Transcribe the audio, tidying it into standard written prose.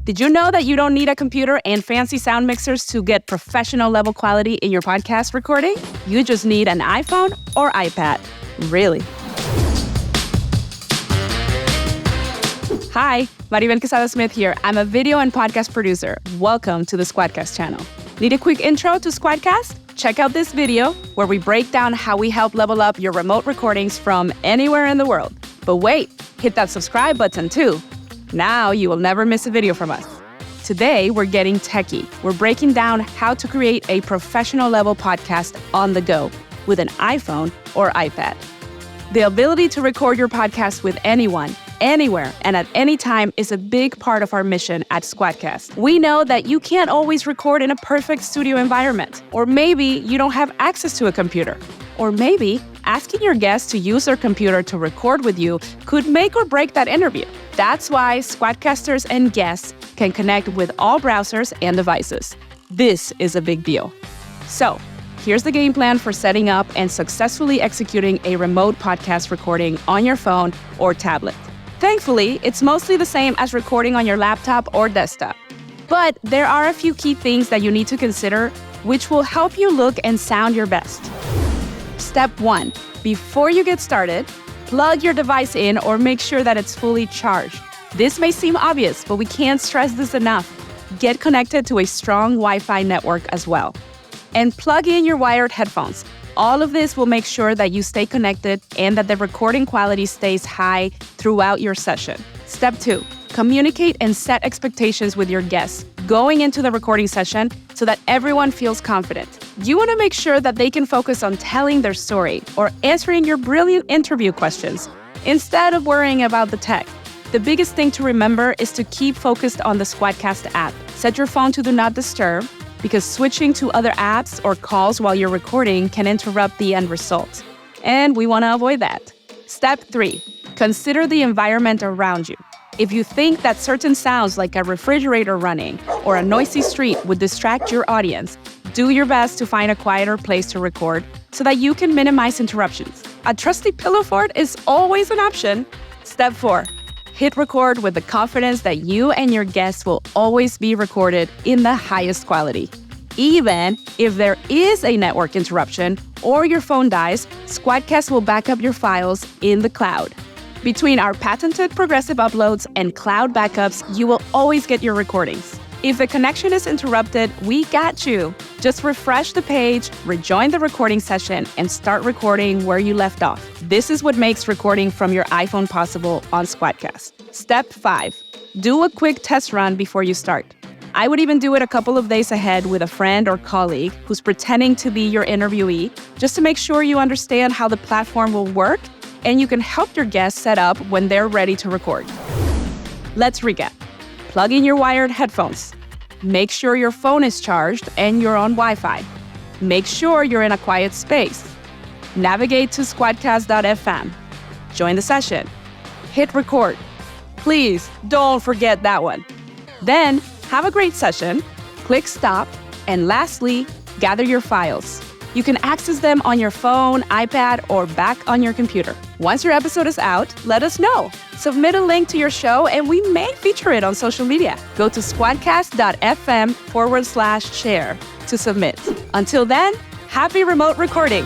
Did you know that you don't need a computer and fancy sound mixers to get professional level quality in your podcast recording? You just need an iPhone or iPad. Really. Hi, Maribel Quesada-Smith here. I'm a video and podcast producer. Welcome to the SquadCast channel. Need a quick intro to SquadCast? Check out this video where we break down how we help level up your remote recordings from anywhere in the world. But wait, hit that subscribe button too. Now you will never miss a video from us. Today, we're getting techie. We're breaking down how to create a professional level podcast on the go with an iPhone or iPad. The ability to record your podcast with anyone, anywhere, and at any time is a big part of our mission at SquadCast. We know that you can't always record in a perfect studio environment, or maybe you don't have access to a computer, or maybe asking your guests to use their computer to record with you could make or break that interview. That's why Squadcasters and guests can connect with all browsers and devices. This is a big deal. So, here's the game plan for setting up and successfully executing a remote podcast recording on your phone or tablet. Thankfully, it's mostly the same as recording on your laptop or desktop. But there are a few key things that you need to consider which will help you look and sound your best. Step 1. Before you get started, plug your device in or make sure that it's fully charged. This may seem obvious, but we can't stress this enough. Get connected to a strong Wi-Fi network as well. And plug in your wired headphones. All of this will make sure that you stay connected and that the recording quality stays high throughout your session. Step 2. Communicate and set expectations with your guests going into the recording session so that everyone feels confident. You want to make sure that they can focus on telling their story or answering your brilliant interview questions instead of worrying about the tech. The biggest thing to remember is to keep focused on the SquadCast app. Set your phone to Do Not Disturb because switching to other apps or calls while you're recording can interrupt the end result. And we want to avoid that. Step 3. Consider the environment around you. If you think that certain sounds like a refrigerator running or a noisy street would distract your audience, do your best to find a quieter place to record so that you can minimize interruptions. A trusty pillow fort is always an option. Step 4. Hit record with the confidence that you and your guests will always be recorded in the highest quality. Even if there is a network interruption or your phone dies, SquadCast will back up your files in the cloud. Between our patented progressive uploads and cloud backups, you will always get your recordings. If the connection is interrupted, we got you. Just refresh the page, rejoin the recording session, and start recording where you left off. This is what makes recording from your iPhone possible on SquadCast. Step 5. Do a quick test run before you start. I would even do it a couple of days ahead with a friend or colleague who's pretending to be your interviewee, just to make sure you understand how the platform will work and you can help your guests set up when they're ready to record. Let's recap. Plug in your wired headphones. Make sure your phone is charged and you're on Wi-Fi. Make sure you're in a quiet space. Navigate to squadcast.fm. Join the session. Hit record. Please don't forget that one. Then have a great session. Click stop. And lastly, gather your files. You can access them on your phone, iPad, or back on your computer. Once your episode is out, let us know. Submit a link to your show and we may feature it on social media. Go to squadcast.fm/share to submit. Until then, happy remote recording.